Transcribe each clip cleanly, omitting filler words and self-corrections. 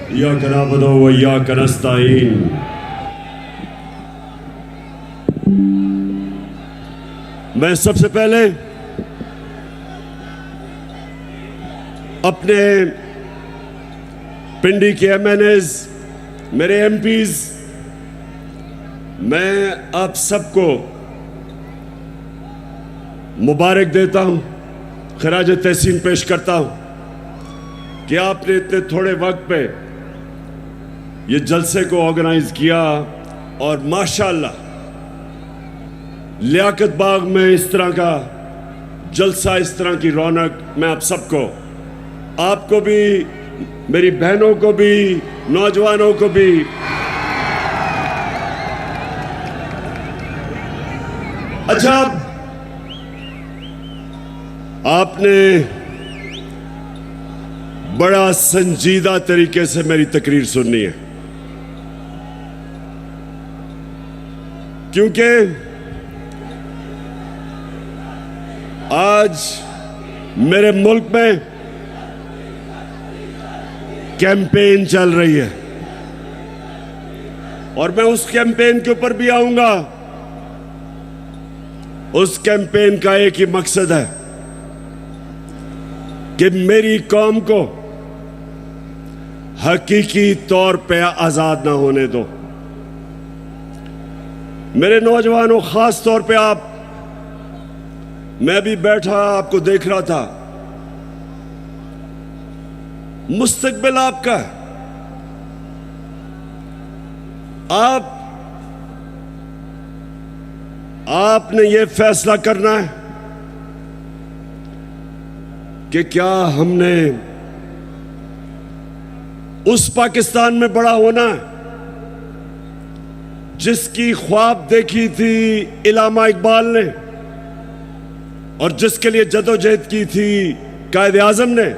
इय्याका नअबुदु व इय्याका नस्तईन। मैं सबसे पहले अपने पिंडी के एमएनएज, मेरे एमपीज, मैं आप सबको मुबारक देता हूं, खराज तहसीन पेश करता हूं कि आपने इतने थोड़े वक्त पे ये जलसे को ऑर्गेनाइज किया और माशाअल्लाह लियाकत बाग में इस तरह का जलसा, इस तरह की रौनक, मैं आप सबको, आपको भी, मेरी बहनों को भी, नौजवानों को भी अच्छा, आपने बड़ा संजीदा तरीके से मेरी तकरीर सुननी है, क्योंकि आज मेरे मुल्क में कैंपेन चल रही है और मैं उस कैंपेन के ऊपर भी आऊंगा। उस कैंपेन का एक ही मकसद है कि मेरी कौम को हकीकी तौर पे आजाद ना होने दो। मेरे नौजवानों, खास तौर पे आप, मैं भी बैठा आपको देख रहा था, मुस्तकबिल आपका है। आपने ये फैसला करना है कि क्या हमने उस पाकिस्तान में बड़ा होना है जिसकी ख्वाब देखी थी इल्लामा इकबाल ने और जिसके लिए जदोजहद की थी कायदे आजम ने,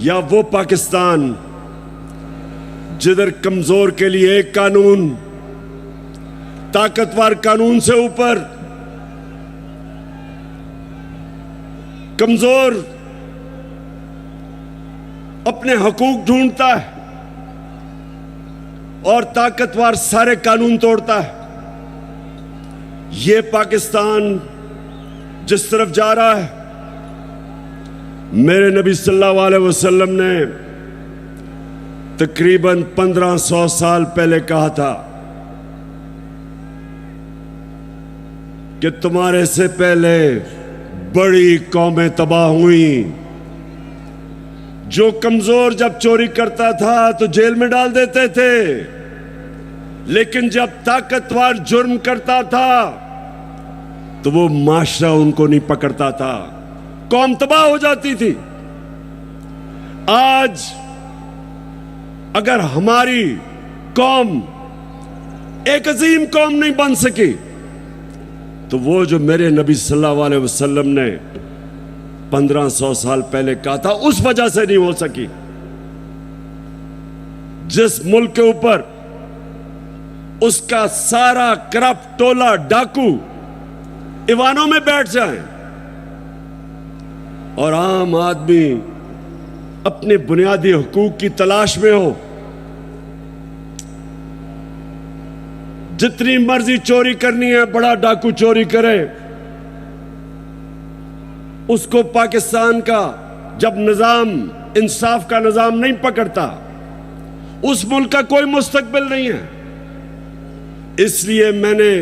या वो पाकिस्तान जिधर कमजोर के लिए एक कानून, ताकतवर कानून से ऊपर कमजोर अपने हकूक ढूंढता है और ताकतवर सारे कानून तोड़ता है। ये पाकिस्तान जिस तरफ जा रहा है, मेरे नबी सल्लल्लाहु अलैहि वसल्लम ने तकरीबन 1500 साल पहले कहा था कि तुम्हारे से पहले बड़ी कौमें तबाह हुई। जो कमजोर जब चोरी करता था तो जेल में डाल देते थे, लेकिन जब ताकतवर जुर्म करता था तो वो माशरा उनको नहीं पकड़ता था, कौम तबाह हो जाती थी। आज अगर हमारी कौम एक अजीम कौम नहीं बन सकी तो वो जो मेरे नबी सल्लल्लाहु अलैहि वसल्लम ने 1500 साल पहले कहा था, उस वजह से नहीं हो सकी। जिस मुल्क के ऊपर उसका सारा करप्ट टोला डाकू ईवानों में बैठ जाए और आम आदमी अपने बुनियादी हुकूक की तलाश में हो, जितनी मर्जी चोरी करनी है, बड़ा डाकू चोरी करे, उसको पाकिस्तान का जब निजाम, इंसाफ का निजाम नहीं पकड़ता, उस मुल्क का कोई मुस्तकबिल नहीं है। इसलिए मैंने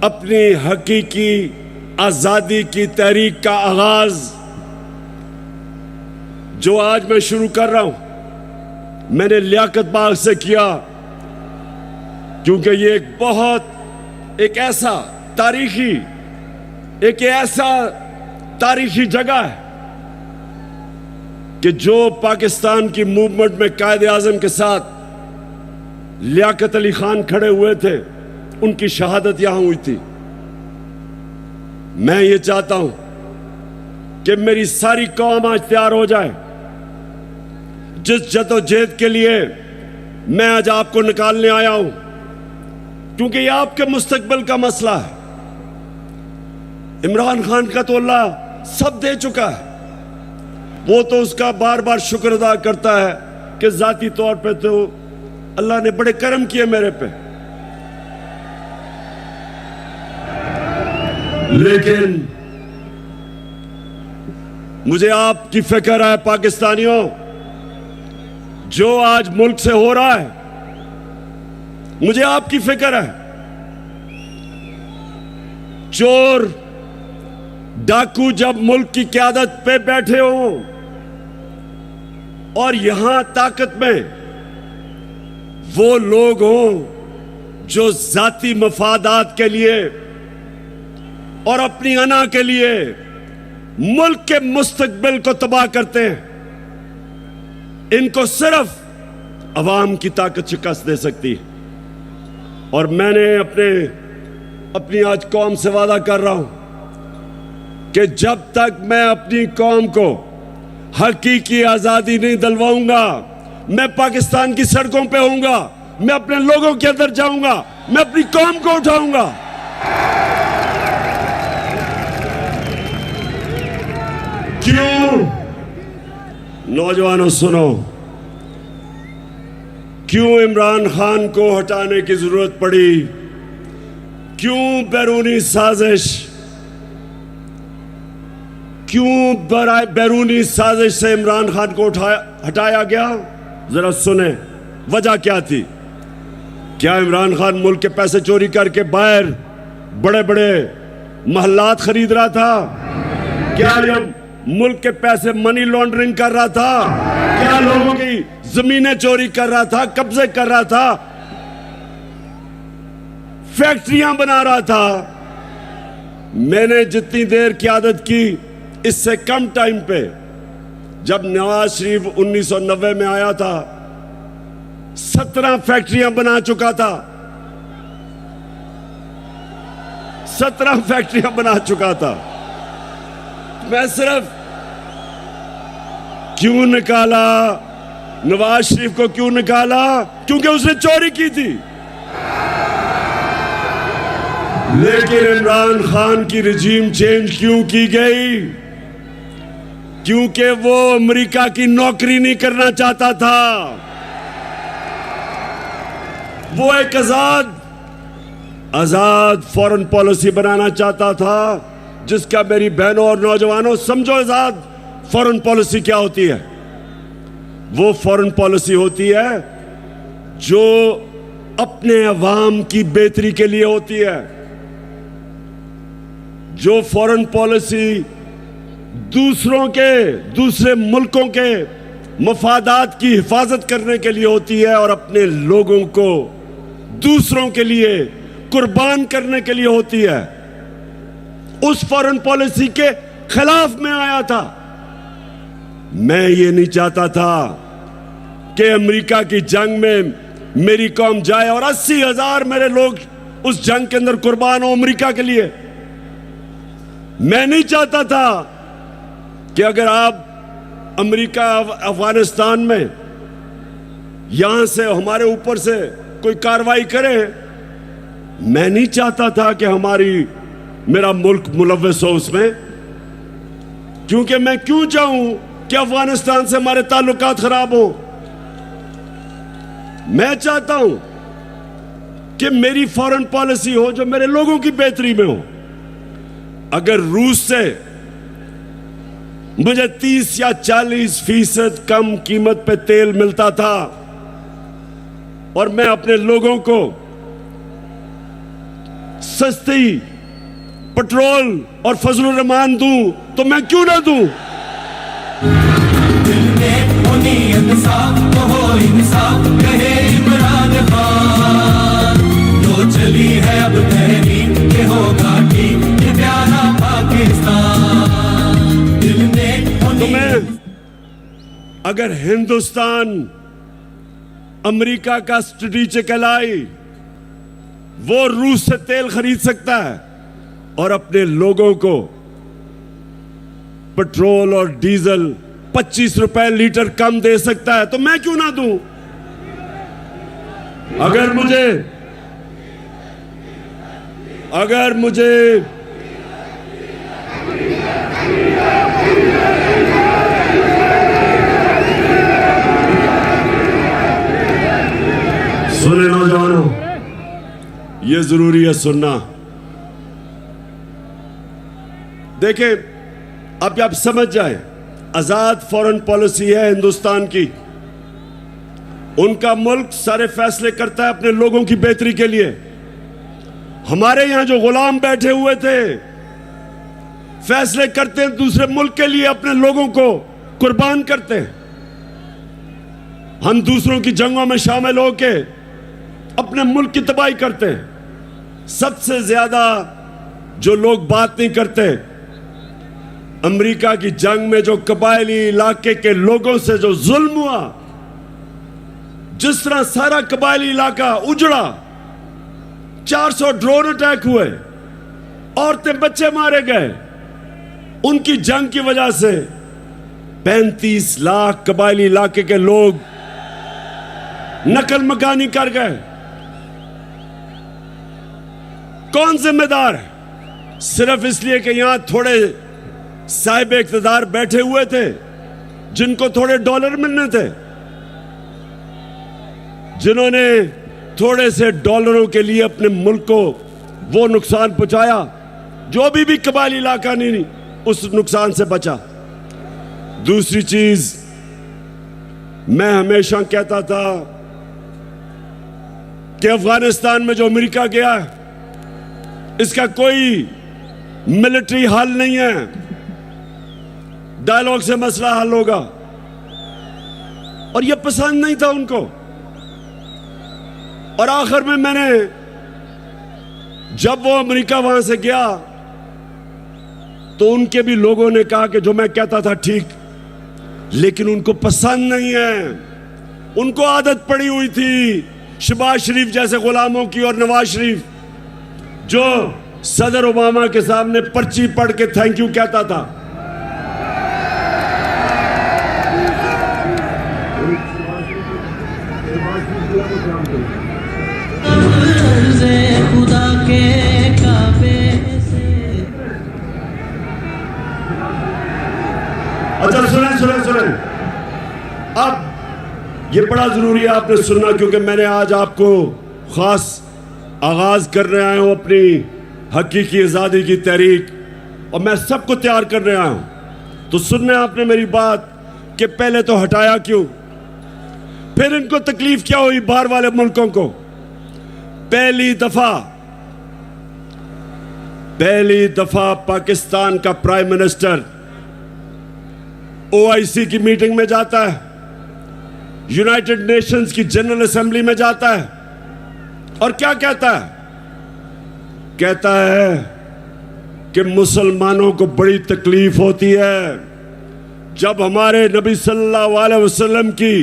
अपनी हकीकी आजादी की तहरीक का आगाज जो आज मैं शुरू कर रहा हूं, मैंने लियाकत बाग से किया, क्योंकि ये एक ऐसा तारीखी जगह है कि जो पाकिस्तान की मूवमेंट में कायदे आजम के साथ लियाकत अली खान खड़े हुए थे, उनकी शहादत यहां हुई थी। मैं ये चाहता हूं कि मेरी सारी कौम आज तैयार हो जाए। जिस जदोजहद के लिए मैं आज आपको निकालने आया हूं, क्योंकि ये आपके मुस्तकबिल का मसला है। इमरान खान का तो अल्लाह सब दे चुका है, वो तो उसका बार बार शुक्र अदा करता है कि जाती तौर पे तो अल्लाह ने बड़े करम किए मेरे पे। लेकिन मुझे आपकी फिक्र है पाकिस्तानियों, जो आज मुल्क से हो रहा है, मुझे आपकी फिक्र है। चोर डाकू जब मुल्क की क़यादत पे बैठे हों और यहां ताकत में वो लोग हों जो जाती मफादात के लिए और अपनी अना के लिए मुल्क के मुस्तकबिल को तबाह करते हैं, इनको सिर्फ अवाम की ताकत शिकस्त दे सकती है। और मैंने अपनी आज कौम से वादा कर रहा हूं कि जब तक मैं अपनी कौम को हकीकी आजादी नहीं दिलवाऊंगा, मैं पाकिस्तान की सड़कों पे होऊंगा, मैं अपने लोगों के अंदर जाऊंगा, मैं अपनी कौम को उठाऊंगा। क्यों? नौजवानों सुनो, क्यों इमरान खान को हटाने की जरूरत पड़ी? क्यों बैरूनी साजिश, क्यों बैरूनी साजिश से इमरान खान को हटाया गया? जरा सुने वजह क्या थी। क्या इमरान खान मुल्क के पैसे चोरी करके बाहर बड़े बड़े महल्लात खरीद रहा था? क्या ये मुल्क के पैसे मनी लॉन्ड्रिंग कर रहा था? क्या लोगों की जमीनें चोरी कर रहा था, कब्जे कर रहा था, फैक्ट्रियां बना रहा था? मैंने जितनी देर क़यादत की, इससे कम टाइम पे, जब नवाज शरीफ 1990 में आया था, 17 फैक्ट्रियां बना चुका था। 17 फैक्ट्रियां बना चुका था। मैं सिर्फ क्यों निकाला नवाज शरीफ को? क्यों निकाला? क्योंकि उसने चोरी की थी। लेकिन इमरान खान की रिजीम चेंज क्यों की गई? क्योंकि वो अमेरिका की नौकरी नहीं करना चाहता था। वो एक आजाद फॉरेन पॉलिसी बनाना चाहता था, जिसका मेरी बहनों और नौजवानों समझो आजाद फॉरेन पॉलिसी क्या होती है। वो फॉरेन पॉलिसी होती है जो अपने अवाम की बेहतरी के लिए होती है। जो फॉरेन पॉलिसी दूसरे मुल्कों के मफादात की हिफाजत करने के लिए होती है और अपने लोगों को दूसरों के लिए कुर्बान करने के लिए होती है, उस फॉरेन पॉलिसी के खिलाफ मैं आया था। मैं ये नहीं चाहता था कि अमेरिका की जंग में मेरी कौम जाए और 80,000 मेरे लोग उस जंग के अंदर कुर्बान हो अमेरिका के लिए। मैं नहीं चाहता था कि अगर आप अमेरिका अफगानिस्तान में यहां से हमारे ऊपर से कोई कार्रवाई करे, मैं नहीं चाहता था कि मेरा मुल्क मुलव्वस हो उसमें। क्योंकि मैं क्यों चाहूं कि अफगानिस्तान से हमारे ताल्लुकात खराब हो? मैं चाहता हूं कि मेरी फॉरेन पॉलिसी हो जो मेरे लोगों की बेहतरी में हो। अगर रूस से मुझे 30 या 40% कम कीमत पे तेल मिलता था और मैं अपने लोगों को सस्ती पेट्रोल और फजलुर रहमान दूं, तो मैं क्यों ना दूं? दिल में होनी इंसाफ तो हो इंसाफ, कहे इमरान खान। जो चली है अब तहरीक के होगा ठीक, ये प्यारा पाकिस्तान। दिल में तो मैं अगर हिंदुस्तान अमेरिका का स्ट्रेटेजिक एलाई, वो रूस से तेल खरीद सकता है और अपने लोगों को पेट्रोल और डीजल 25 रुपए लीटर कम दे सकता है, तो मैं क्यों ना दूं? अगर मुझे ये जरूरी है सुनना। देखें, अब आप समझ जाए, आजाद फॉरेन पॉलिसी है हिंदुस्तान की। उनका मुल्क सारे फैसले करता है अपने लोगों की बेहतरी के लिए। हमारे यहां जो गुलाम बैठे हुए थे, फैसले करते हैं दूसरे मुल्क के लिए, अपने लोगों को कुर्बान करते हैं। हम दूसरों की जंगों में शामिल होके अपने मुल्क की तबाही करते हैं। सबसे ज्यादा जो लोग बात नहीं करते, अमेरिका की जंग में जो कबायली इलाके के लोगों से जो जुल्म हुआ, जिस तरह सारा कबायली इलाका उजड़ा, 400 ड्रोन अटैक हुए, औरतें बच्चे मारे गए, उनकी जंग की वजह से 35 लाख कबायली इलाके के लोग नकल मकानी कर गए। कौन जिम्मेदार है? सिर्फ इसलिए कि यहां थोड़े साहिब इख्तिदार बैठे हुए थे जिनको थोड़े डॉलर मिलने थे, जिन्होंने थोड़े से डॉलरों के लिए अपने मुल्क को वो नुकसान पहुंचाया जो अभी भी कबायली इलाका नहीं उस नुकसान से बचा। दूसरी चीज, मैं हमेशा कहता था कि अफगानिस्तान में जो अमेरिका गया, इसका कोई मिलिट्री हल नहीं है, डायलॉग से मसला हल होगा। और यह पसंद नहीं था उनको। और आखिर में मैंने, जब वो अमेरिका वहां से गया, तो उनके भी लोगों ने कहा कि जो मैं कहता था ठीक, लेकिन उनको पसंद नहीं है। उनको आदत पड़ी हुई थी शहबाज शरीफ जैसे गुलामों की, और नवाज शरीफ जो सदर ओबामा के सामने पर्ची पढ़ के थैंक यू कहता था। खुदा के काबे से। अच्छा सुने, अब ये बड़ा जरूरी है आपने सुनना, क्योंकि मैंने आज आपको खास आगाज कर रहे आया हूं अपनी हकीकी आजादी की तहरीक, और मैं सबको तैयार कर रहा हूं। तो सुनना आपने मेरी बात कि पहले तो हटाया क्यों, फिर इनको तकलीफ क्या हुई बाहर वाले मुल्कों को। पहली दफा पाकिस्तान का प्राइम मिनिस्टर OIC की मीटिंग में जाता है, यूनाइटेड नेशंस की जनरल असेंबली में जाता है, और क्या कहता है? कहता है कि मुसलमानों को बड़ी तकलीफ होती है जब हमारे नबी सल्लल्लाहु अलैहि वसल्लम की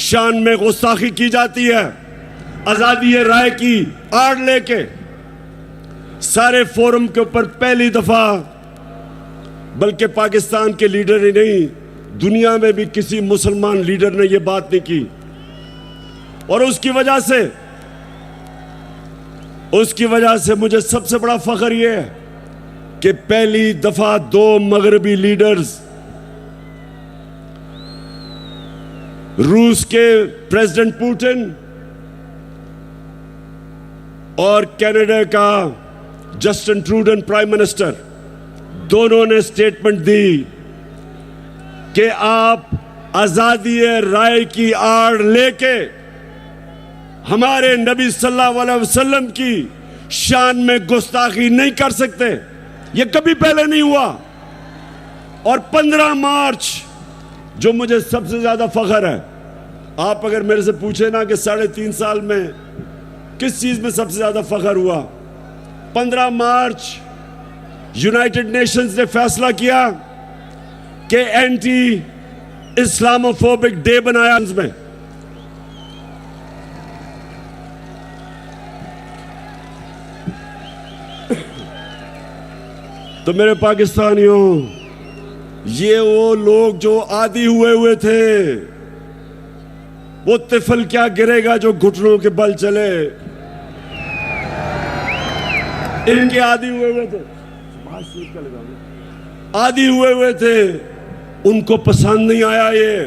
शान में गुस्ताखी की जाती है। आजादी राय की आड़ लेके सारे फोरम के ऊपर पहली दफा, बल्कि पाकिस्तान के लीडर ही नहीं, दुनिया में भी किसी मुसलमान लीडर ने यह बात नहीं की। और उसकी वजह से मुझे सबसे बड़ा फख्र यह है कि पहली दफा 2 मगरबी लीडर्स, रूस के प्रेसिडेंट पुतिन और कनाडा का जस्टिन ट्रूडो प्राइम मिनिस्टर, दोनों ने स्टेटमेंट दी कि आप आजादी राय की आड़ लेके हमारे नबी सल्लल्लाहु अलैहि वसल्लम की शान में गुस्ताखी नहीं कर सकते। यह कभी पहले नहीं हुआ। और 15 मार्च, जो मुझे सबसे ज्यादा फख्र है, आप अगर मेरे से पूछे ना कि 3.5 साल में किस चीज में सबसे ज्यादा फख्र हुआ, 15 मार्च यूनाइटेड नेशंस ने फैसला किया कि एंटी इस्लामोफोबिक डे बनाया में। तो मेरे पाकिस्तानियों, ये वो लोग जो आदी हुए थे, वो तिफल क्या गिरेगा जो घुटनों के बल चले, इनके आदी हुए थे, आदी हुए थे। उनको पसंद नहीं आया, ये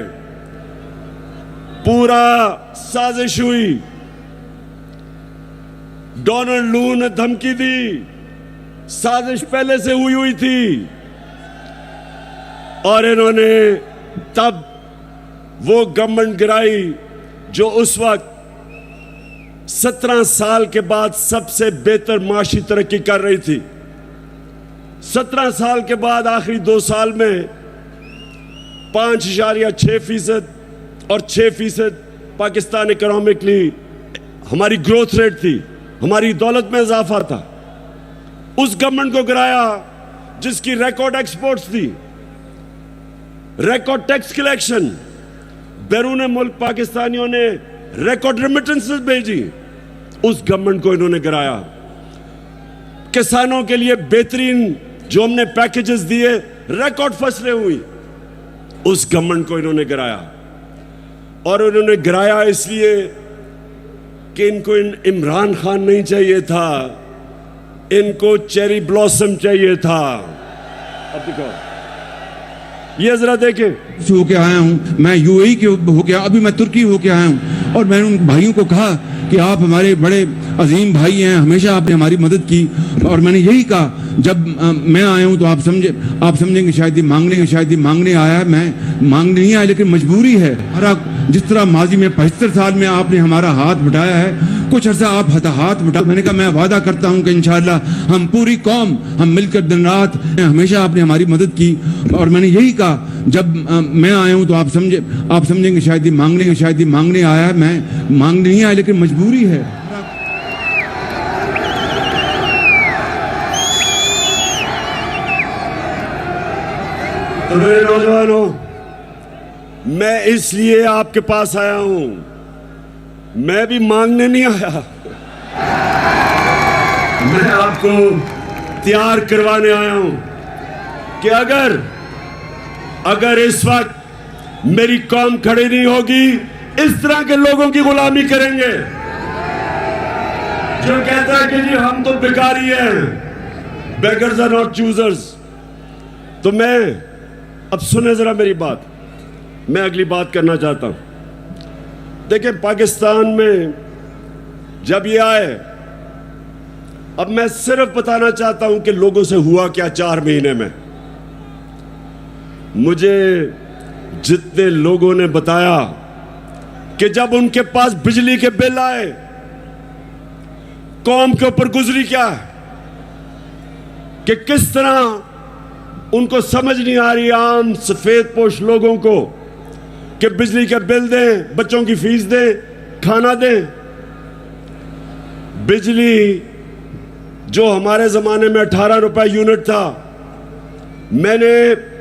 पूरा साजिश हुई। डोनाल्ड लू ने धमकी दी, साजिश पहले से हुई थी, और इन्होंने तब वो गवर्नमेंट गिराई जो उस वक्त 17 साल के बाद सबसे बेहतर माशी तरक्की कर रही थी। 17 साल के बाद आखिरी 2 साल में 5.6% और 6% पाकिस्तान इकोनॉमिकली हमारी ग्रोथ रेट थी, हमारी दौलत में इजाफा था। उस गवर्नमेंट को गिराया जिसकी रिकॉर्ड एक्सपोर्ट्स थी, रिकॉर्ड टैक्स कलेक्शन, बैरून मुल्क पाकिस्तानियों ने रिकॉर्ड रेमिटेंसेस भेजी, उस गवर्नमेंट को इन्होंने गिराया। किसानों के लिए बेहतरीन जो हमने पैकेजेस दिए, रिकॉर्ड फसलें हुई, उस गवर्नमेंट को इन्होंने गिराया। और उन्होंने गिराया इसलिए कि इनको इमरान खान नहीं चाहिए था, इनको चेरी ब्लॉसम चाहिए था। अब देखो, ये जरा देखें, होके आया हूँ मैं, यूएई के होके, अभी मैं तुर्की होके आया हूँ, और मैंने उन भाइयों को कहा कि आप हमारे बड़े अजीम भाई हैं, हमेशा आपने हमारी मदद की। और मैंने यही कहा, जब मैं आया हूँ तो आप समझेंगे शायद, ये मांगने आया है, मैं मांगने नहीं आया, लेकिन मजबूरी है। हमारा जिस तरह माजी में 75 साल में आपने हमारा हाथ बटाया है, कुछ अर्सा आप हाथ बटा। मैंने कहा मैं वादा करता हूँ कि इंशाअल्लाह हम पूरी कौम, हम मिलकर दिन रात, हमेशा आपने हमारी मदद की। और मैंने यही कहा, जब मैं आया हूँ तो आप समझेंगे शायद, ये मांगने आया है, मैं मांगने नहीं आया, लेकिन मजबूरी है। तो मेरे नौजवानों, मैं इसलिए आपके पास आया हूं, मैं भी मांगने नहीं आया, मैं आपको तैयार करवाने आया हूं कि अगर इस वक्त मेरी कौम खड़ी नहीं होगी, इस तरह के लोगों की गुलामी करेंगे जो कहता है कि जी हम तो भिखारी हैं, बेगर्स आर नॉट चूजर्स। तो मैं, अब सुने जरा मेरी बात, मैं अगली बात करना चाहता हूं। देखिए, पाकिस्तान में जब ये आए, अब मैं सिर्फ बताना चाहता हूं कि लोगों से हुआ क्या 4 महीने में। मुझे जितने लोगों ने बताया कि जब उनके पास बिजली के बिल आए, कौम के ऊपर गुजरी क्या है, कि किस तरह उनको समझ नहीं आ रही, आम सफेद पोश लोगों को, कि बिजली के बिल दें, बच्चों की फीस दें, खाना दें। बिजली जो हमारे जमाने में 18 रुपए यूनिट था, मैंने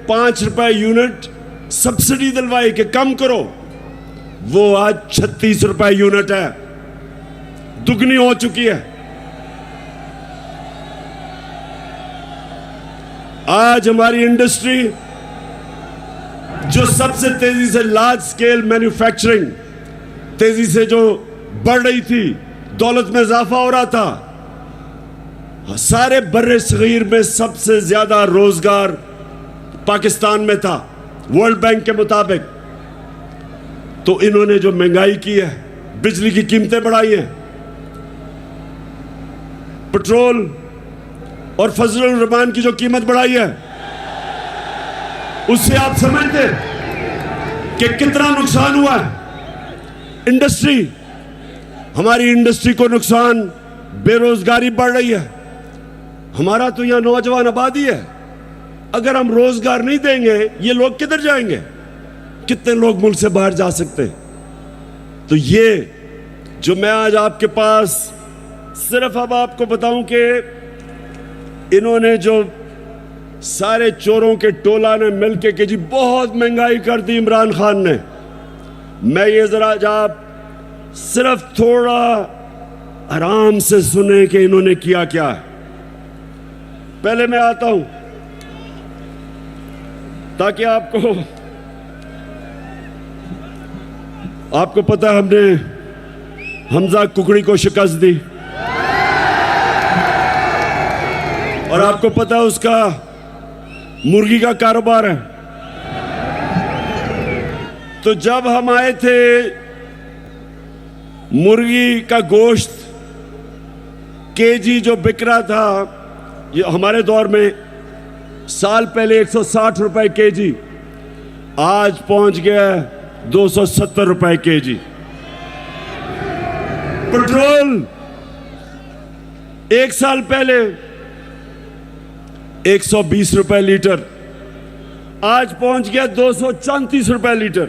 5 रुपए यूनिट सब्सिडी दिलवाई कि कम करो, वो आज 36 रुपए यूनिट है, दुगनी हो चुकी है। आज हमारी इंडस्ट्री जो सबसे तेजी से लार्ज स्केल मैन्युफैक्चरिंग तेजी से जो बढ़ रही थी, दौलत में इजाफा हो रहा था, सारे बर्रे सगीर में सबसे ज्यादा रोजगार पाकिस्तान में था वर्ल्ड बैंक के मुताबिक। तो इन्होंने जो महंगाई की है, बिजली की कीमतें बढ़ाई हैं, पेट्रोल और फजलुर रहमान की जो कीमत बढ़ाई है, उससे आप समझते कि कितना नुकसान हुआ है इंडस्ट्री, हमारी इंडस्ट्री को नुकसान, बेरोजगारी बढ़ रही है। हमारा तो यहां नौजवान आबादी है, अगर हम रोजगार नहीं देंगे ये लोग किधर जाएंगे? कितने लोग मुल्क से बाहर जा सकते हैं? तो ये जो मैं आज आपके पास सिर्फ अब आपको बताऊं कि इन्होंने जो सारे चोरों के टोला ने मिलके कि जी बहुत महंगाई कर दी इमरान खान ने, मैं ये जरा आप सिर्फ थोड़ा आराम से सुने कि इन्होंने किया क्या है। पहले मैं आता हूं ताकि आपको पता है हमने हमजा कुकड़ी को शिकस्त दी, और आपको पता है उसका मुर्गी का कारोबार है। तो जब हम आए थे, मुर्गी का गोश्त केजी जो बिक रहा था, ये हमारे दौर में साल पहले 160 रुपए केजी, आज पहुंच गया 270 रुपए केजी। पेट्रोल एक साल पहले 120 रुपए लीटर, आज पहुंच गया 234 रुपए लीटर।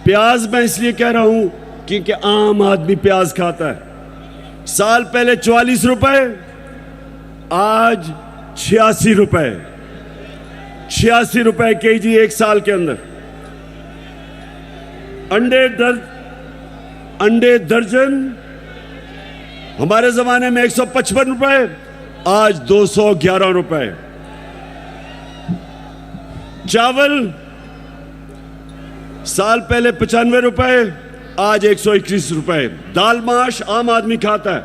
प्याज मैं इसलिए कह रहा हूं क्योंकि आम आदमी प्याज खाता है। साल पहले 44 रुपए, आज 86 रुपए, 86 रुपए केजी एक साल के अंदर। अंडे दर्जन हमारे जमाने में 155 रुपए, आज 211 रुपए। चावल साल पहले 95 रुपए, आज 121 रुपए। दाल माश आम आदमी खाता है,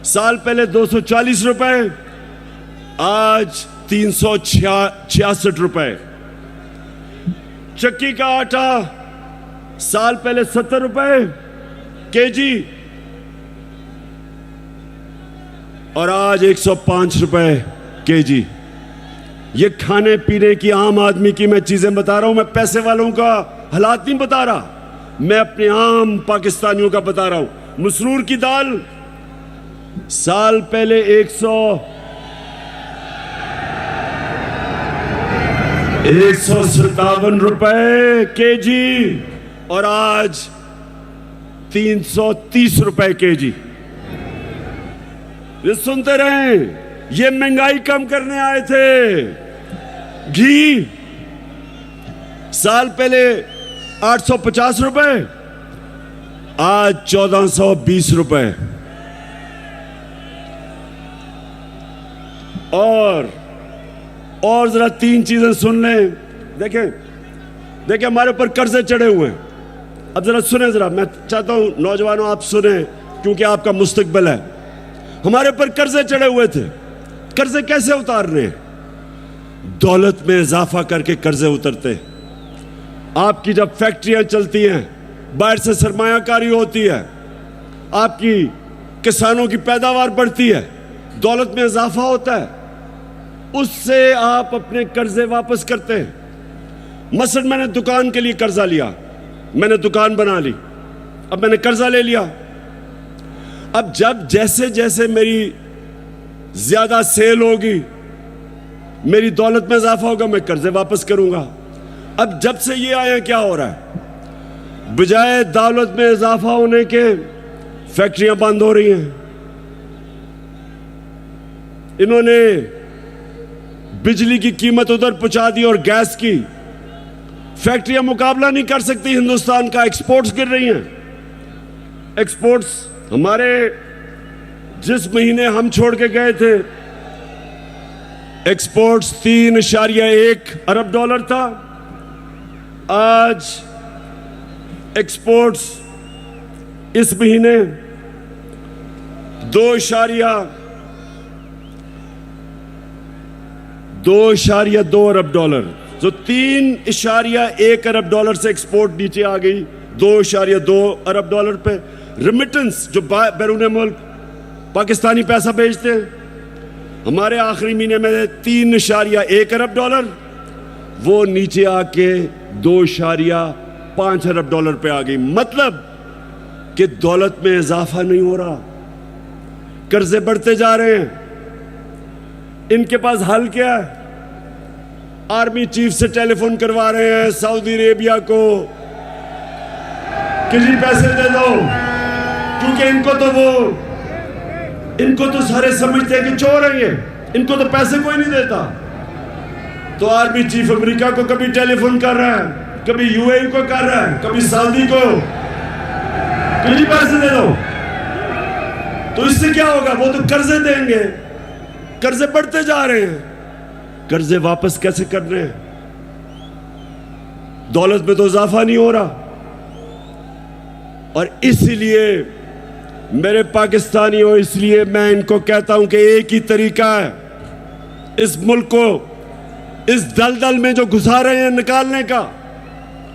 साल पहले 240 रुपए, आज 366 रुपए। चक्की का आटा साल पहले 70 रुपए केजी, और आज 105 रुपए केजी। ये खाने पीने की आम आदमी की मैं चीजें बता रहा हूं, मैं पैसे वालों का हालात नहीं बता रहा, मैं अपने आम पाकिस्तानियों का बता रहा हूं। मसरूर की दाल साल पहले 157 रुपए केजी, और आज 330 रुपए केजी। ये सुनते रहें, ये महंगाई कम करने आए थे। घी साल पहले 850 रुपए, आज 1420 रुपए। और जरा तीन चीजें सुन लें। देखें हमारे ऊपर कर्जे चढ़े हुए हैं। अब जरा सुने, जरा मैं चाहता हूं नौजवानों आप सुने, क्योंकि आपका मुस्तकबिल है। हमारे ऊपर कर्जे चढ़े हुए थे। कर्जे कैसे उतारने हैं? दौलत में इजाफा करके कर्जे उतरते हैं। आपकी जब फैक्ट्रियां चलती हैं, बाहर से सरमायाकारी होती है, आपकी किसानों की पैदावार बढ़ती है, दौलत में इजाफा होता है, उससे आप अपने कर्जे वापस करते हैं। मसलन मैंने दुकान के लिए कर्जा लिया, मैंने दुकान बना ली, अब मैंने कर्जा ले लिया। अब जब जैसे जैसे मेरी ज्यादा सेल होगी, मेरी दौलत में इजाफा होगा, मैं कर्जे वापस करूंगा। अब जब से ये आया क्या हो रहा है? बजाय दौलत में इजाफा होने के फैक्ट्रियां बंद हो रही हैं। इन्होंने बिजली की कीमत उधर पहुंचा दी और गैस की। फैक्ट्रियां मुकाबला नहीं कर सकती हिंदुस्तान का, एक्सपोर्ट्स गिर रही हैं। एक्सपोर्ट्स हमारे जिस महीने हम छोड़ के गए थे, एक्सपोर्ट्स 3.1 अरब डॉलर था, आज एक्सपोर्ट्स इस महीने 2.2 अरब डॉलर, तो 3.1 अरब डॉलर से एक्सपोर्ट नीचे आ गई 2.2 अरब डॉलर पे। रेमिटेंस जो बैरून मुल्क पाकिस्तानी पैसा भेजते हैं, हमारे आखिरी महीने में 3.1 अरब डॉलर, वो नीचे आके 2.5 अरब डॉलर पे आ गई। मतलब कि दौलत में इजाफा नहीं हो रहा, कर्जे बढ़ते जा रहे हैं। इनके पास हल क्या है? आर्मी चीफ से टेलीफोन करवा रहे हैं सऊदी अरेबिया को कि जी पैसे दे दो, क्योंकि इनको तो सारे समझते हैं कि चोर है ये, इनको तो पैसे कोई नहीं देता। तो आर्मी चीफ अमेरिका को कभी टेलीफोन कर रहा है, कभी यूएई को कर रहा है, कभी सऊदी को, कि जी पैसे दे दो। तो इससे क्या होगा? वो तो कर्जे देंगे, कर्जे बढ़ते जा रहे हैं, कर्जे वापस कैसे कर रहे हैं? दौलत में तो इजाफा नहीं हो रहा। और इसलिए मेरे पाकिस्तानियों, इसलिए मैं इनको कहता हूं कि एक ही तरीका है इस मुल्क को इस दलदल में जो घुसा रहे हैं निकालने का,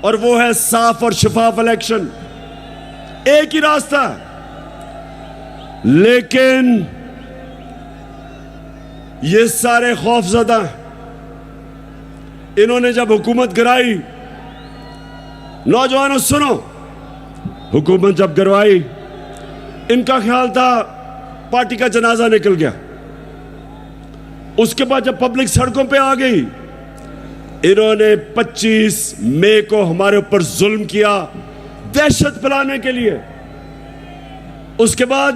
और वो है साफ और शफाफ इलेक्शन। एक ही रास्ता है, लेकिन ये सारे खौफजदा हैं। इन्होंने जब हुकूमत गिराई, नौजवानों सुनो, हुकूमत जब गिरवाई, इनका ख्याल था पार्टी का जनाजा निकल गया। उसके बाद जब पब्लिक सड़कों पे आ गई, इन्होंने 25 मई को हमारे ऊपर जुल्म किया दहशत फैलाने के लिए। उसके बाद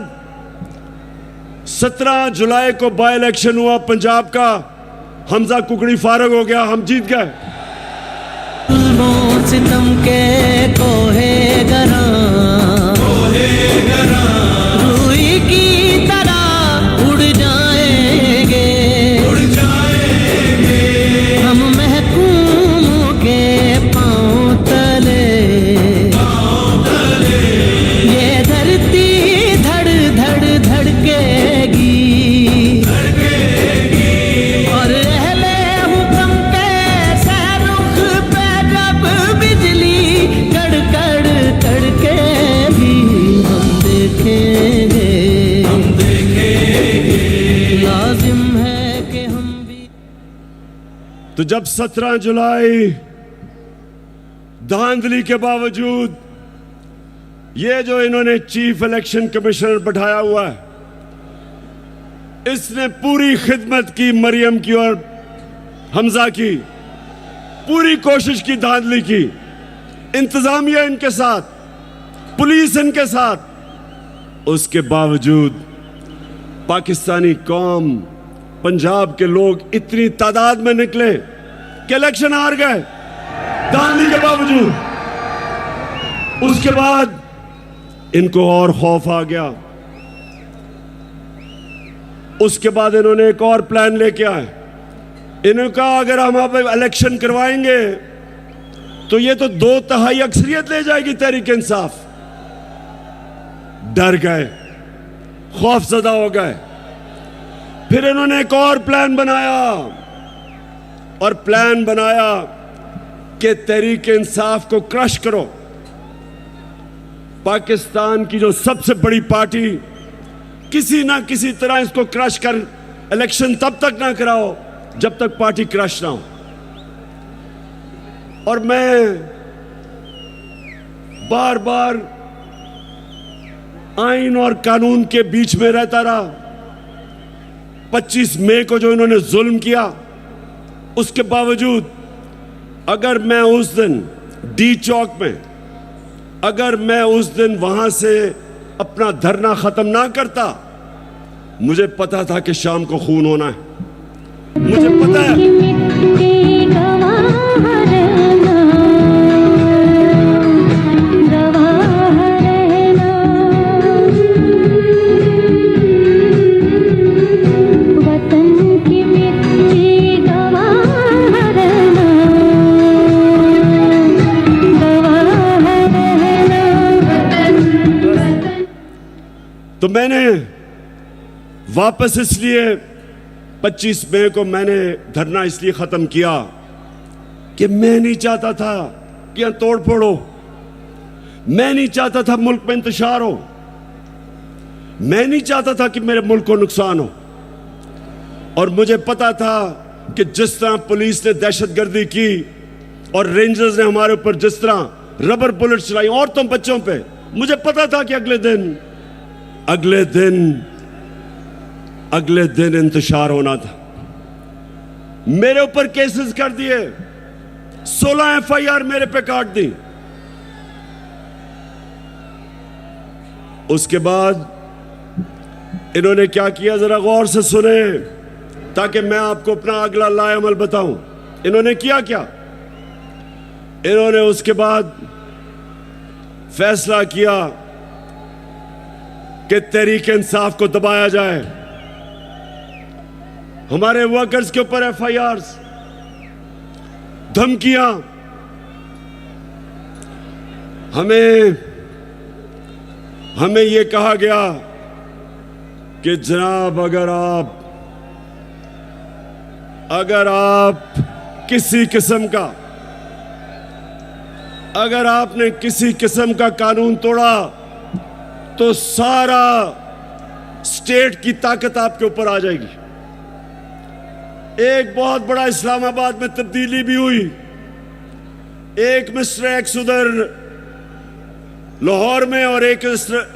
17 जुलाई को बाई इलेक्शन हुआ पंजाब का, हमजा कुकड़ी फारग हो गया, हम जीत गए। सितम के कोहे गरा रूई की तरह उड़ जाएंगे हम महकूमों के पांव तले। ये धरती धड़ धड़ धड़केगी और अहले हुक्म के सरुख पे जब बिजली कड़कड़ कड़केगी हम देखेंगे लाजिम है कि हम भी। तो जब 17 जुलाई धांधली के बावजूद ये जो इन्होंने चीफ इलेक्शन कमिश्नर बैठाया हुआ है, इसने पूरी खिदमत की मरियम की और हमजा की, पूरी कोशिश की, धांधली की, इंतजामिया इनके साथ, पुलिस इनके साथ। उसके बावजूद पाकिस्तानी कौम, पंजाब के लोग इतनी तादाद में निकले कि इलेक्शन हार गए धांधली के बावजूद। उसके बाद इनको और खौफ आ गया। उसके बाद इन्होंने एक और प्लान लेके आए। इन्होंने कहा अगर हम अब इलेक्शन करवाएंगे तो ये तो 2/3 अक्सरियत ले जाएगी तहरीक इंसाफ। डर गए, खौफजदा हो गए। फिर इन्होंने एक और प्लान बनाया, और प्लान बनाया कि तहरीक इंसाफ को क्रश करो। पाकिस्तान की जो सबसे बड़ी पार्टी, किसी ना किसी तरह इसको क्रश कर इलेक्शन तब तक ना कराओ जब तक पार्टी क्रश ना हो। और मैं बार बार आइन और कानून के बीच में रहता रहा। 25 मई को जो इन्होंने जुल्म किया, उसके बावजूद अगर मैं उस दिन डी चौक में, अगर मैं उस दिन वहां से अपना धरना खत्म ना करता, मुझे पता था कि शाम को खून होना है। मुझे पता है तो मैंने वापस इसलिए 25 मई को मैंने धरना इसलिए खत्म किया कि मैं नहीं चाहता था कि यहां तोड़ फोड़ हो, मैं नहीं चाहता था मुल्क में इंतशार हो, मैं नहीं चाहता था कि मेरे मुल्क को नुकसान हो। और मुझे पता था कि जिस तरह पुलिस ने दहशतगर्दी की और रेंजर्स ने हमारे ऊपर जिस तरह रबर बुलेट चलाई औरतों बच्चों पे, मुझे पता था कि अगले दिन इंतशार होना था। मेरे ऊपर केसेस कर दिए, 16 FIR मेरे पे काट दी। उसके बाद इन्होंने क्या किया, जरा गौर से सुने ताकि मैं आपको अपना अगला लाएअमल बताऊं। इन्होंने किया क्या, इन्होंने उसके बाद फैसला किया कि तहरीक इंसाफ को दबाया जाए। हमारे वर्कर्स के ऊपर FIRs, धमकियां, हमें यह कहा गया कि जनाब अगर आप किसी किस्म का, अगर आपने किसी किस्म का कानून तोड़ा तो सारा स्टेट की ताकत आपके ऊपर आ जाएगी। एक बहुत बड़ा इस्लामाबाद में तब्दीली भी हुई। एक मिस्टर एक्स उधर लाहौर में और एक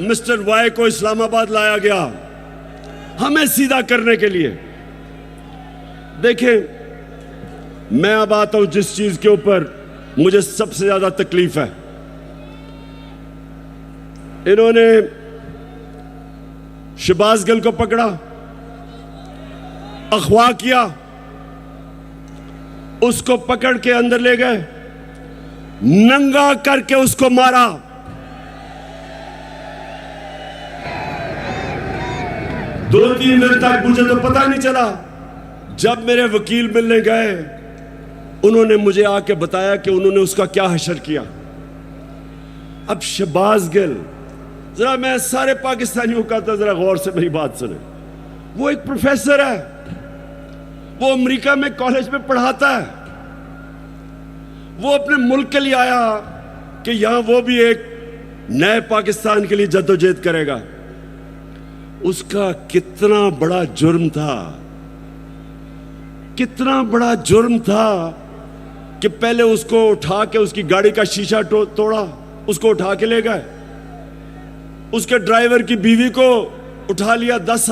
मिस्टर वाई को इस्लामाबाद लाया गया हमें सीधा करने के लिए। देखें, मैं अब आता हूं जिस चीज के ऊपर मुझे सबसे ज्यादा तकलीफ है। इन्होंने शहबाज गिल को पकड़ा, अगवा किया, उसको पकड़ के अंदर ले गए, नंगा करके उसको मारा। दो तीन दिन तक मुझे तो पता नहीं चला। जब मेरे वकील मिलने गए, उन्होंने मुझे आके बताया कि उन्होंने उसका क्या हशर किया। अब शहबाज गिल, जरा मैं सारे पाकिस्तानियों का तो जरा गौर से मेरी बात सुने। वो एक प्रोफेसर है, वो अमेरिका में कॉलेज में पढ़ाता है। वो अपने मुल्क के लिए आया कि यहां वो भी एक नए पाकिस्तान के लिए जद्दोजहद करेगा। उसका कितना बड़ा जुर्म था, कितना बड़ा जुर्म था कि पहले उसको उठा के उसकी गाड़ी का शीशा तोड़ा, उसको उठा के ले गए। उसके ड्राइवर की बीवी को उठा लिया, 10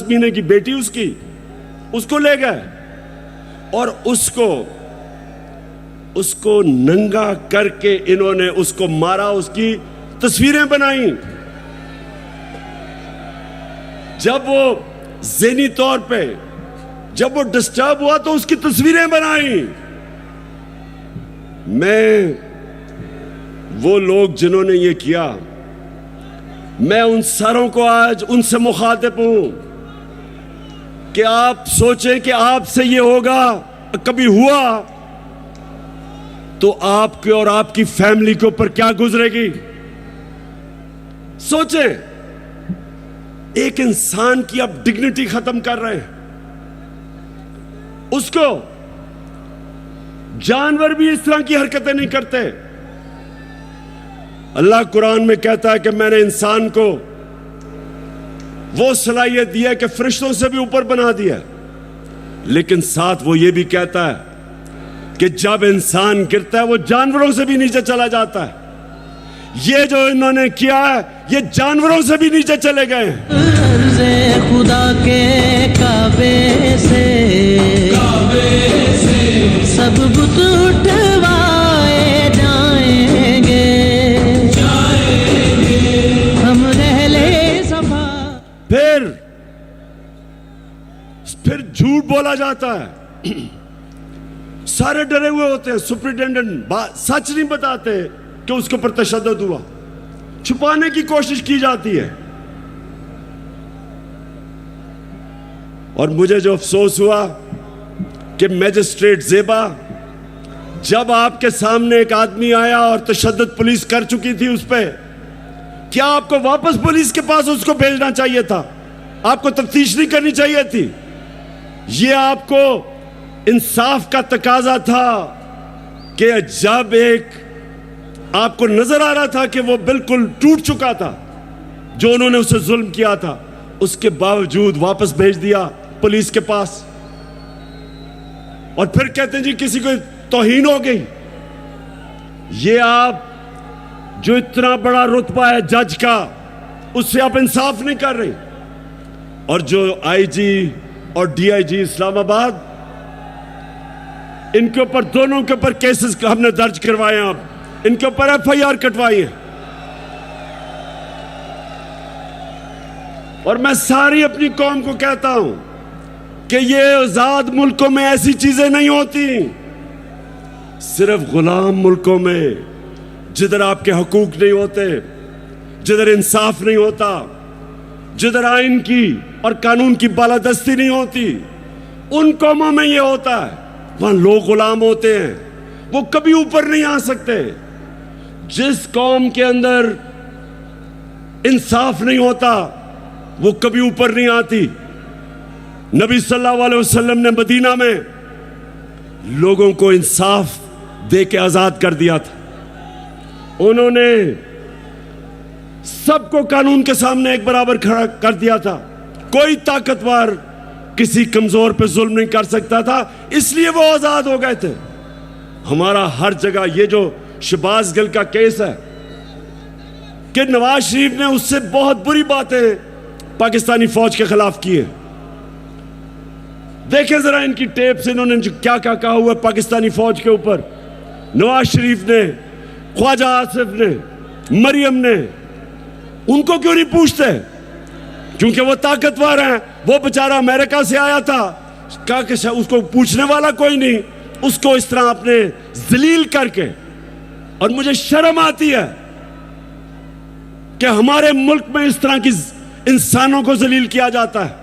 महीने की बेटी उसको ले गए और उसको नंगा करके इन्होंने उसको मारा, उसकी तस्वीरें बनाई। जब वो ज़हनी तौर पे जब वो डिस्टर्ब हुआ तो उसकी तस्वीरें बनाई। मैं वो लोग जिन्होंने ये किया, मैं उन सारों को आज उनसे मुखातिब हूं कि आप सोचें कि आपसे ये होगा, कभी हुआ तो आपके और आपकी फैमिली के ऊपर क्या गुजरेगी। सोचें, एक इंसान की आप डिग्निटी खत्म कर रहे हैं। उसको जानवर भी इस तरह की हरकतें नहीं करते। अल्लाह कुरान में कहता है कि मैंने इंसान को वो सलाहियत दी है कि फरिश्तों से भी ऊपर बना दिया, लेकिन साथ वो ये भी कहता है कि जब इंसान गिरता है वो जानवरों से भी नीचे चला जाता है। ये जो इन्होंने किया है, ये जानवरों से भी नीचे चले गए हैं। अर्ज़े खुदा के काबे से सब बुत उठवाए जाएंगे, हम रहले सफा। फिर झूठ बोला जाता है। सारे डरे हुए होते हैं। सुपरिटेंडेंट सच नहीं बताते कि उसके ऊपर तशद्दुद हुआ, छुपाने की कोशिश की जाती है। और मुझे जो अफसोस हुआ कि मैजिस्ट्रेट ज़ेबा, जब आपके सामने एक आदमी आया और तशद्दुद पुलिस कर चुकी थी उस पर, क्या आपको वापस पुलिस के पास उसको भेजना चाहिए था? आपको तफ्तीश नहीं करनी चाहिए थी? यह आपको इंसाफ का तकाजा था कि जब एक आपको नजर आ रहा था कि वो बिल्कुल टूट चुका था, जो उन्होंने उसे जुल्म किया था, उसके बावजूद वापस भेज दिया पुलिस के पास। और फिर कहते हैं जी किसी को तौहीन हो गई। ये आप जो इतना बड़ा रुतबा है जज का, उससे आप इंसाफ नहीं कर रहे। और जो आईजी और डीआईजी इस्लामाबाद, इनके ऊपर, दोनों के ऊपर केसेस हमने दर्ज करवाए हैं, अब इनके ऊपर एफआईआर कटवाई है। और मैं सारी अपनी कौम को कहता हूं कि ये आजाद मुल्कों में ऐसी चीजें नहीं होती। सिर्फ गुलाम मुल्कों में, जिधर आपके हकूक नहीं होते, जिधर इंसाफ नहीं होता, जिधर आइन की और कानून की बालादस्ती नहीं होती, उन कौमों में यह होता है। वहां लोग गुलाम होते हैं, वो कभी ऊपर नहीं आ सकते। जिस कौम के अंदर इंसाफ नहीं होता, वो कभी ऊपर नहीं आती। नबी सल्लल्लाहु अलैहि वसल्लम ने मदीना में लोगों को इंसाफ दे के आजाद कर दिया था। उन्होंने सबको कानून के सामने एक बराबर खड़ा कर दिया था। कोई ताकतवर किसी कमजोर पे जुल्म नहीं कर सकता था, इसलिए वो आजाद हो गए थे। हमारा हर जगह ये जो शहबाज गिल का केस है कि नवाज शरीफ ने उससे बहुत बुरी बातें पाकिस्तानी फौज के खिलाफ की है। देखें जरा इनकी टेप से इन्होंने जो क्या क्या कहा हुआ है पाकिस्तानी फौज के ऊपर। नवाज शरीफ ने, ख्वाजा आसिफ ने, मरियम ने, उनको क्यों नहीं पूछते? क्योंकि वो ताकतवर हैं। वो बेचारा अमेरिका से आया था, कहा कि उसको पूछने वाला कोई नहीं, उसको इस तरह अपने जलील करके। और मुझे शर्म आती है कि हमारे मुल्क में इस तरह की इंसानों को जलील किया जाता है।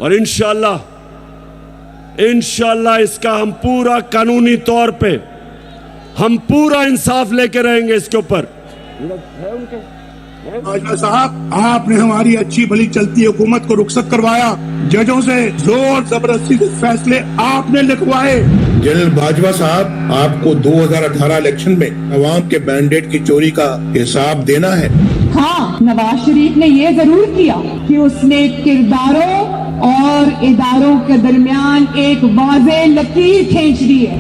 और इंशाअल्लाह इसका हम पूरा कानूनी तौर पे हम पूरा इंसाफ लेके रहेंगे इसके ऊपर। बाजवा साहब, आपने हमारी अच्छी भली चलती हुकूमत को रुखसत करवाया, जजों से जोर जबरदस्ती से फैसले आपने लिखवाए। जनरल बाजवा साहब, आपको 2018 इलेक्शन में अवाम के मैंडेट की चोरी का हिसाब देना है। हाँ, नवाज शरीफ ने ये जरूर किया कि उसने किरदारों और इदारों के दरमियान एक वाज़ेह लकीर खींच दी है।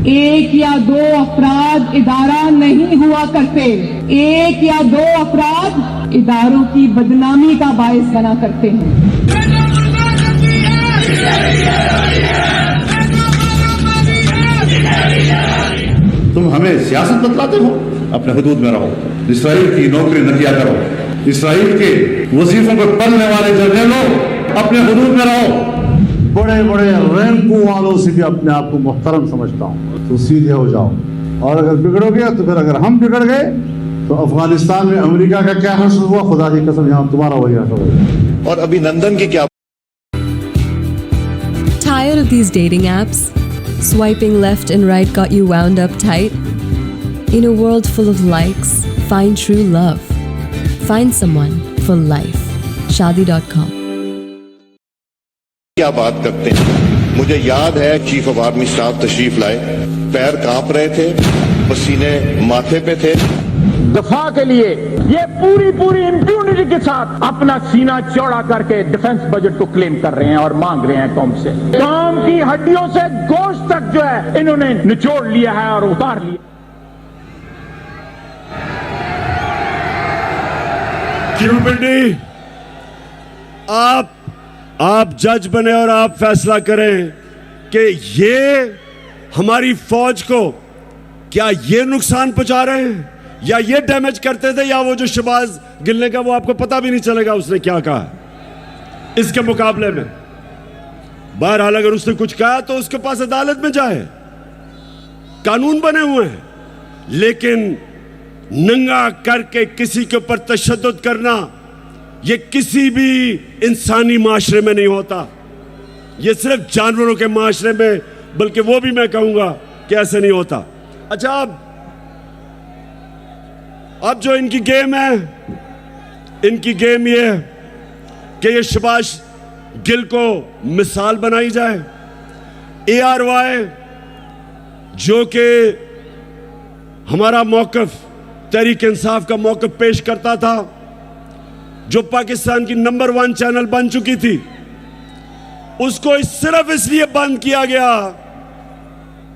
एक या दो अफराद इदारा नहीं हुआ करते, एक या दो अफराद इदारों की बदनामी का बायस बना करते हैं। तुम हमें सियासत बतलाते हो, अपने हुदूद में रहो। इसराइल की नौकरी न किया करो। इसराइल के वजीफों पर पलने वाले जर्नलों, अपने हुदूद में रहो। बड़े बड़े रैंकों वालों से भी अपने आप को मुहतरम समझता हूँ, तो सीधे हो जाओ। और अगर बिगड़ोगे तो फिर अगर हम बिगड़ गए तो अफगानिस्तान में अमेरिका का क्या हश्र हुआ, खुदा की कसम यहाँ तुम्हारा वही हश्र होगा। और अभिनंदन की क्या? Tired of these dating apps? Swiping left and right got you wound up tight? In a world full of likes, find true love. Find someone for life. Shaadi.com. क्या बात करते हैं? मुझे याद है चीफ ऑफ आर्मी स्टाफ तशरीफ लाए, पैर कांप रहे थे, पसीने माथे पे थे। दफा के लिए ये पूरी इंप्यूनिटी के साथ अपना सीना चौड़ा करके डिफेंस बजट को क्लेम कर रहे हैं और मांग रहे हैं कौम से। कौम की हड्डियों से गोश्त तक जो है इन्होंने निचोड़ लिया है और उतार लिया। क्यों बेटी, आप जज बने और आप फैसला करें कि ये हमारी फौज को क्या ये नुकसान पहुंचा रहे हैं या ये डैमेज करते थे, या वो जो शहबाज गिल ने का वो आपको पता भी नहीं चलेगा उसने क्या कहा इसके मुकाबले में। बहरहाल अगर उसने कुछ कहा तो उसके पास अदालत में जाए, कानून बने हुए हैं। लेकिन नंगा करके किसी के ऊपर तशद्दुद करना ये किसी भी इंसानी माशरे में नहीं होता, ये सिर्फ जानवरों के माशरे में, बल्कि वो भी मैं कहूंगा कि ऐसे नहीं होता। अच्छा, अब जो इनकी गेम है, इनकी गेम ये है कि ये शहबाज गिल को मिसाल बनाई जाए। ARY जो कि हमारा मौक़िफ़, तहरीक इंसाफ का मौक़िफ़ पेश करता था, जो पाकिस्तान की नंबर 1 चैनल बन चुकी थी, उसको सिर्फ इसलिए बंद किया गया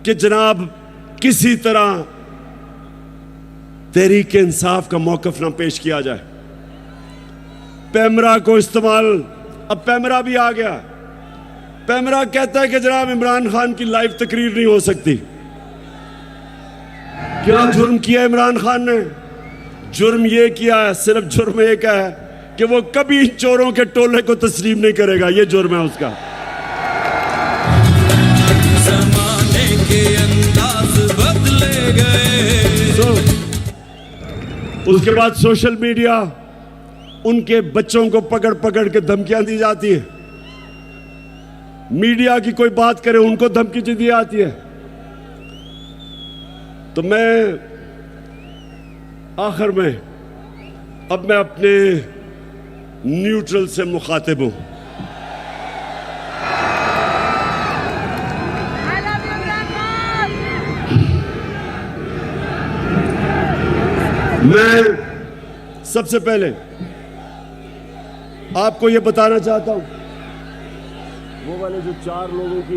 कि जनाब किसी तरह तहरीक इंसाफ का मौक़िफ़ ना पेश किया जाए। पैमरा को इस्तेमाल, अब पैमरा भी आ गया। पैमरा कहता है कि जनाब इमरान खान की लाइव तकरीर नहीं हो सकती। क्या जुर्म किया इमरान खान ने? जुर्म ये किया है, सिर्फ जुर्म एक है कि वो कभी चोरों के टोले को तस्लीम नहीं करेगा, ये जुर्म है उसका। ज़माने के अंदाज बदले गए। उसके बाद सोशल मीडिया, उनके बच्चों को पकड़ पकड़ के धमकियां दी जाती है। मीडिया की कोई बात करे उनको धमकी दी आती है। तो मैं आखिर में अब मैं अपने न्यूट्रल से मुखातिब हूं। मैं सबसे पहले आपको ये बताना चाहता हूं, वो वाले जो 4 लोगों की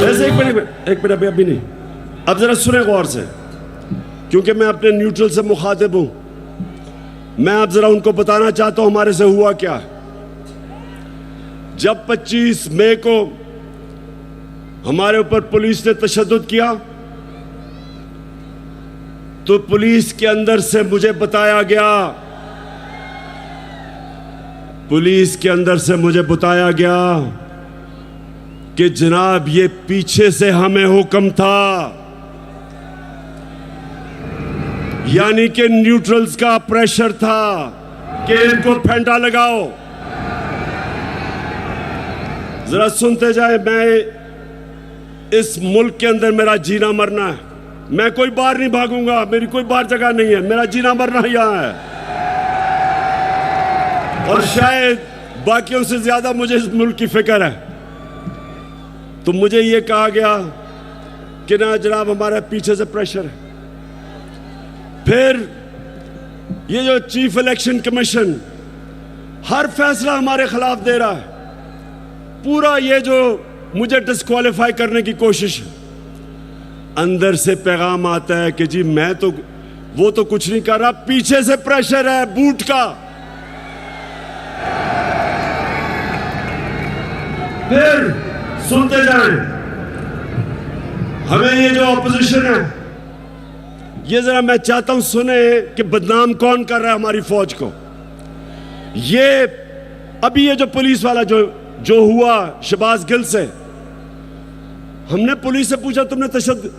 ऐसे एक मिनट अभी नहीं, अब जरा सुने गौर से, क्योंकि मैं अपने न्यूट्रल से मुखातिब हूं। मैं अब जरा उनको बताना चाहता हूं हमारे से हुआ क्या। जब 25 मई को हमारे ऊपर पुलिस ने तशद्दुद किया, तो पुलिस के अंदर से मुझे बताया गया, कि जनाब ये पीछे से हमें हुक्म था, यानी कि न्यूट्रल्स का प्रेशर था कि इनको फेंटा लगाओ। जरा सुनते जाए, मैं इस मुल्क के अंदर मेरा जीना मरना है, मैं कोई बाहर नहीं भागूंगा, मेरी कोई बाहर जगह नहीं है, मेरा जीना मरना यहां है। और शायद बाकियों से ज्यादा मुझे इस मुल्क की फिक्र है। तो मुझे ये कहा गया कि ना जनाब हमारा पीछे से प्रेशर है। फिर ये जो चीफ इलेक्शन कमीशन हर फैसला हमारे खिलाफ दे रहा है, पूरा ये जो मुझे डिस्क्वालीफाई करने की कोशिश है, अंदर से पैगाम आता है कि जी मैं तो वो तो कुछ नहीं कर रहा, पीछे से प्रेशर है बूट का। फिर सुनते जाएं, हमें ये जो ऑपोजिशन है, ये जरा मैं चाहता हूं सुने कि बदनाम कौन कर रहा है हमारी फौज को। ये अभी ये जो पुलिस वाला जो हुआ शहबाज गिल से, हमने पुलिस से पूछा तुमने तशद्दुद,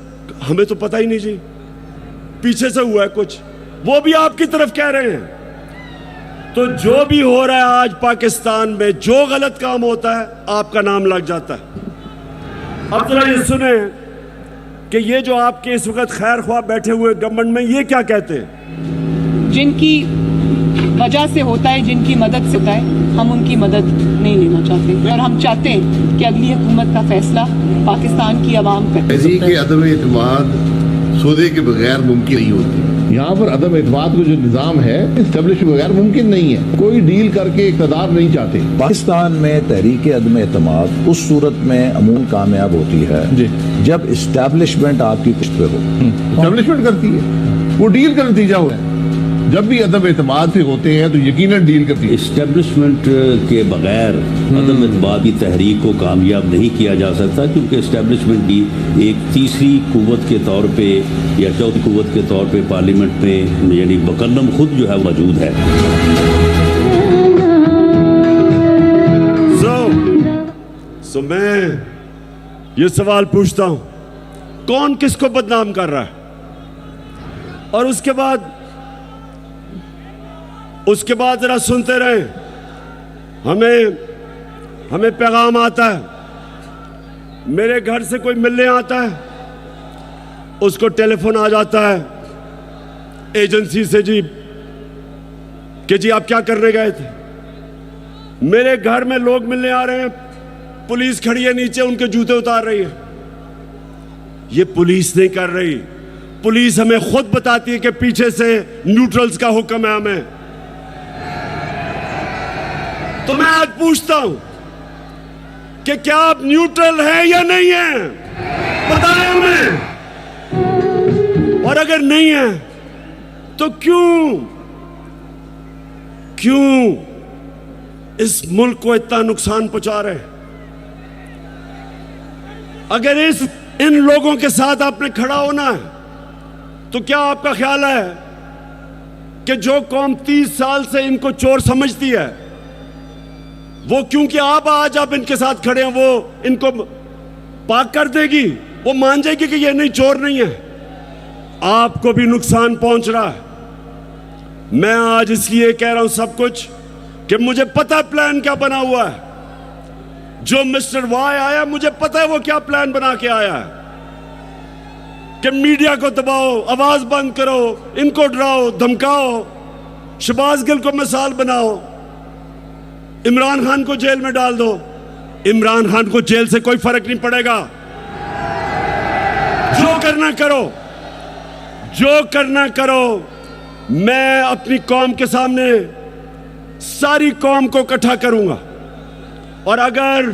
हमें तो पता ही नहीं जी, पीछे से हुआ है कुछ, वो भी आपकी तरफ कह रहे हैं। तो जो भी हो रहा है आज पाकिस्तान में, जो गलत काम होता है आपका नाम लग जाता है। अब जरा ये सुने कि ये जो आपके इस वक्त खैर ख्वाह बैठे हुए गवर्नमेंट में, ये क्या कहते हैं। जिनकी वजह से होता है, जिनकी मदद से होता है, हम उनकी मदद नहीं लेना चाहते, और हम चाहते हैं कि अगली हुकूमत का फैसला पाकिस्तान की आवाम करे। के अदम एतमाद सौदे के बगैर मुमकिन नहीं होती। यहाँ पर अदम एतमाद का जो निज़ाम है इस्टेब्लिश बगैर मुमकिन नहीं है। कोई डील करके इक़्तिदार नहीं चाहते। पाकिस्तान में तहरीक अदम एतमाद उस सूरत में अमून कामयाब होती है जब इस्टेब्लिशमेंट आपकी पुश्त पे हो। इस्टेब्लिशमेंट करती है, वो डील का नतीजा होता है। जब भी अदम एतमाद से होते हैं तो यकीनन डील करती है। इस्टेब्लिशमेंट के बगैर अदम एतमाद की तहरीक को कामयाब नहीं किया जा सकता, क्योंकि इस्टेब्लिशमेंट भी एक तीसरी कुव्वत के तौर पे या चौथी कुव्वत के तौर पे पार्लियामेंट में यानी बकलम खुद जो है मौजूद है। सो मैं ये सवाल पूछता हूं, कौन किसको बदनाम कर रहा है? और उसके बाद जरा सुनते रहे, हमें पैगाम आता है, मेरे घर से कोई मिलने आता है, उसको टेलीफोन आ जाता है एजेंसी से जी कि जी आप क्या करने गए थे। मेरे घर में लोग मिलने आ रहे हैं, पुलिस खड़ी है नीचे, उनके जूते उतार रही है। ये पुलिस नहीं कर रही, पुलिस हमें खुद बताती है कि पीछे से न्यूट्रल्स का हुक्म है हमें। तो मैं आज पूछता हूं कि क्या आप न्यूट्रल हैं या नहीं हैं, बताएं हमें। और अगर नहीं है तो क्यों इस मुल्क को इतना नुकसान पहुंचा रहे हैं? अगर इन लोगों के साथ आपने खड़ा होना है तो क्या आपका ख्याल है कि जो कौम 30 साल से इनको चोर समझती है, वो क्योंकि आज आप इनके साथ खड़े हैं, वो इनको पाक कर देगी, वो मान जाएगी कि ये नहीं, चोर नहीं है? आपको भी नुकसान पहुंच रहा है। मैं आज इसलिए कह रहा हूं सब कुछ कि मुझे पता है प्लान क्या बना हुआ है। जो मिस्टर वाई आया, मुझे पता है वो क्या प्लान बना के आया है कि मीडिया को दबाओ, आवाज बंद करो, इनको डराओ धमकाओ, शहबाज गिल को मिसाल बनाओ, इमरान खान को जेल में डाल दो। इमरान खान को जेल से कोई फर्क नहीं पड़ेगा। करना करो, जो करना करो। मैं अपनी कौम के सामने सारी कौम को इकट्ठा करूंगा, और अगर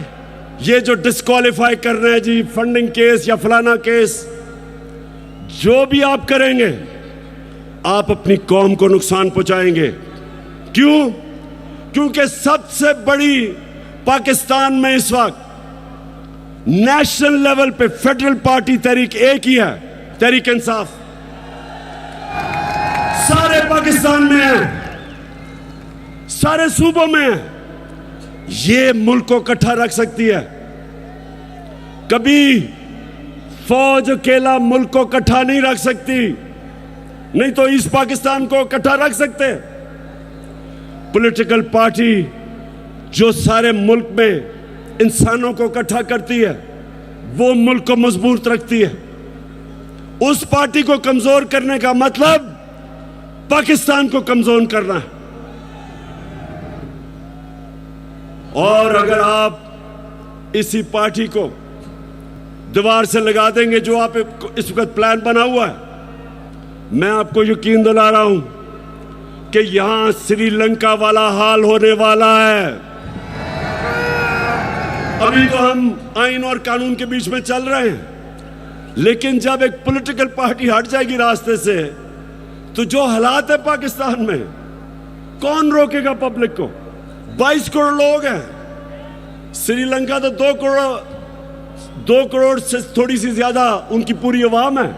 ये जो डिस्क्वालीफाई कर रहे हैं जी, फंडिंग केस या फलाना केस, जो भी आप करेंगे आप अपनी कौम को नुकसान पहुंचाएंगे। क्यों? क्योंकि सबसे बड़ी पाकिस्तान में इस वक्त नेशनल लेवल पे फेडरल पार्टी तहरीक एक ही है, तहरीक इंसाफ। सारे पाकिस्तान में है, सारे सूबों में है। ये मुल्क को इकट्ठा रख सकती है। कभी फौज अकेला मुल्क को इकट्ठा नहीं रख सकती, नहीं तो ईस्ट पाकिस्तान को इकट्ठा रख सकते। पॉलिटिकल पार्टी जो सारे मुल्क में इंसानों को इकट्ठा करती है, वो मुल्क को मजबूत रखती है। उस पार्टी को कमजोर करने का मतलब पाकिस्तान को कमजोर करना है। और अगर आप इसी पार्टी को दीवार से लगा देंगे, जो आप इस वक्त प्लान बना हुआ है, मैं आपको यकीन दिला रहा हूं कि यहां श्रीलंका वाला हाल होने वाला है। अभी तो हम आइन और कानून के बीच में चल रहे हैं, लेकिन जब एक पॉलिटिकल पार्टी हट जाएगी रास्ते से, तो जो हालात है पाकिस्तान में, कौन रोकेगा पब्लिक को? 22 करोड़ लोग हैं। श्रीलंका तो 2 करोड़ से थोड़ी सी ज्यादा उनकी पूरी आवाम है।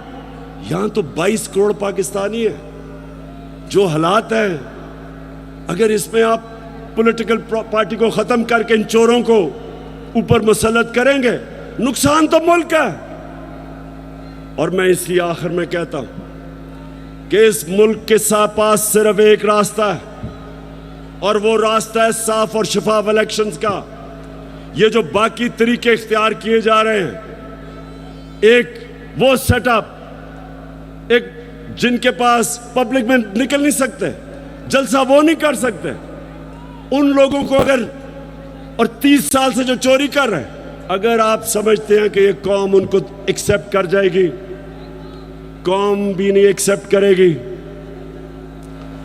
यहां तो 22 करोड़ पाकिस्तानी है। जो हालात हैं, अगर इसमें आप पॉलिटिकल पार्टी को खत्म करके इन चोरों को ऊपर मुसल्लत करेंगे, नुकसान तो मुल्क है। और मैं इसलिए आखिर में कहता हूं कि इस मुल्क के पास सिर्फ एक रास्ता है, और वो रास्ता है साफ और शफाफ इलेक्शंस का। ये जो बाकी तरीके इख्तियार किए जा रहे हैं, एक वो सेटअप, एक जिनके पास पब्लिक में निकल नहीं सकते, जलसा वो नहीं कर सकते, उन लोगों को अगर, और 30 साल से जो चोरी कर रहे हैं, अगर आप समझते हैं कि ये कौम उनको एक्सेप्ट कर जाएगी, कौम भी नहीं एक्सेप्ट करेगी,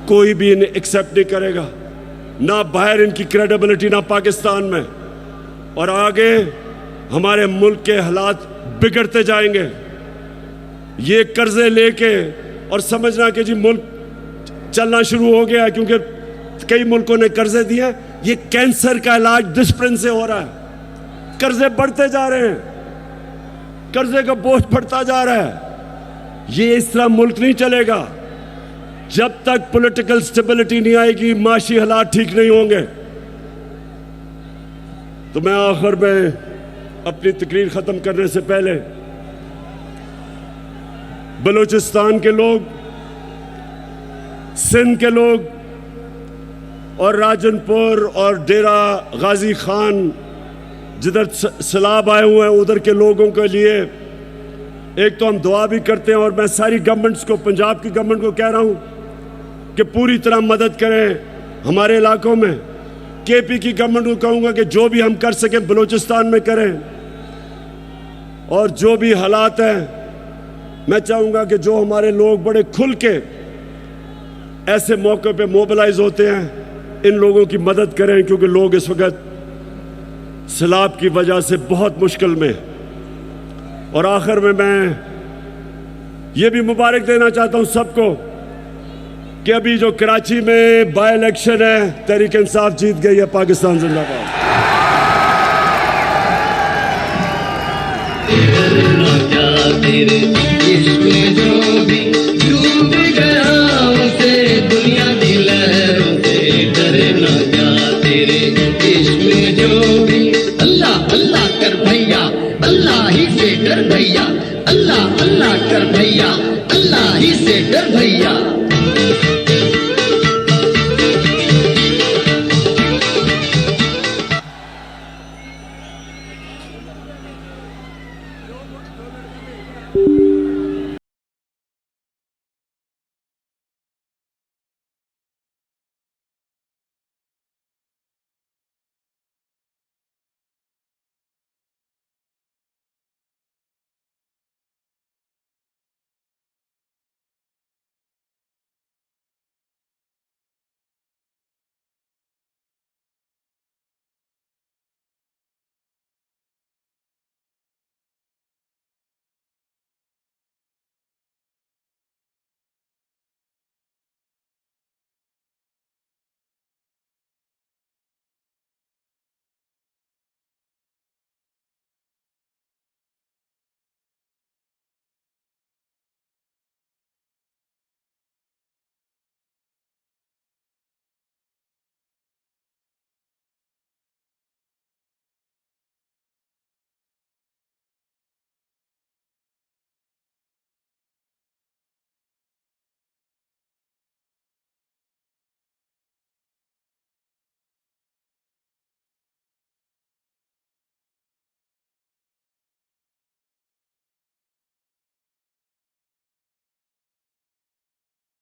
कोई भी इन्हें एक्सेप्ट नहीं करेगा, ना बाहर इनकी क्रेडिबिलिटी, ना पाकिस्तान में। और आगे हमारे मुल्क के हालात बिगड़ते जाएंगे। ये कर्जे लेके और समझना कि जी मुल्क चलना शुरू हो गया, क्योंकि कई मुल्कों ने कर्जे दिए। ये कैंसर का इलाज डिस्प्रिन से हो रहा है। कर्जे बढ़ते जा रहे हैं, कर्जे का बोझ बढ़ता जा रहा है। ये इस तरह मुल्क नहीं चलेगा जब तक पॉलिटिकल स्टेबिलिटी नहीं आएगी, माशी हालात ठीक नहीं होंगे। तो मैं आखिर में अपनी तकरीर खत्म करने से पहले बलूचिस्तान के लोग, सिंध के लोग, और राजनपुर और डेरा गाजी खान जिधर सैलाब आए हुए हैं, उधर के लोगों के लिए एक तो हम दुआ भी करते हैं, और मैं सारी गवर्नमेंट्स को, पंजाब की गवर्नमेंट को कह रहा हूं कि पूरी तरह मदद करें हमारे इलाकों में। केपी की गवर्नमेंट को कहूंगा कि जो भी हम कर सकें बलूचिस्तान में करें, और जो भी हालात हैं, मैं चाहूंगा कि जो हमारे लोग बड़े खुल के ऐसे मौके पे मोबिलाइज होते हैं, इन लोगों की मदद करें, क्योंकि लोग इस वक्त सैलाब की वजह से बहुत मुश्किल में। और आखिर में मैं ये भी मुबारक देना चाहता हूं सबको कि अभी जो कराची में बाय इलेक्शन है, तहरीक इंसाफ जीत गई है। पाकिस्तान जिंदाबाद। तेरे इश्क में जो भी डूब गया, उसे दुनिया की लहरों से डरे ना जा। तेरे इश्क में जो भी, अल्लाह अल्लाह कर भैया, अल्लाह ही से डर भैया, अल्लाह अल्लाह कर भैया, अल्लाह ही से डर भैया।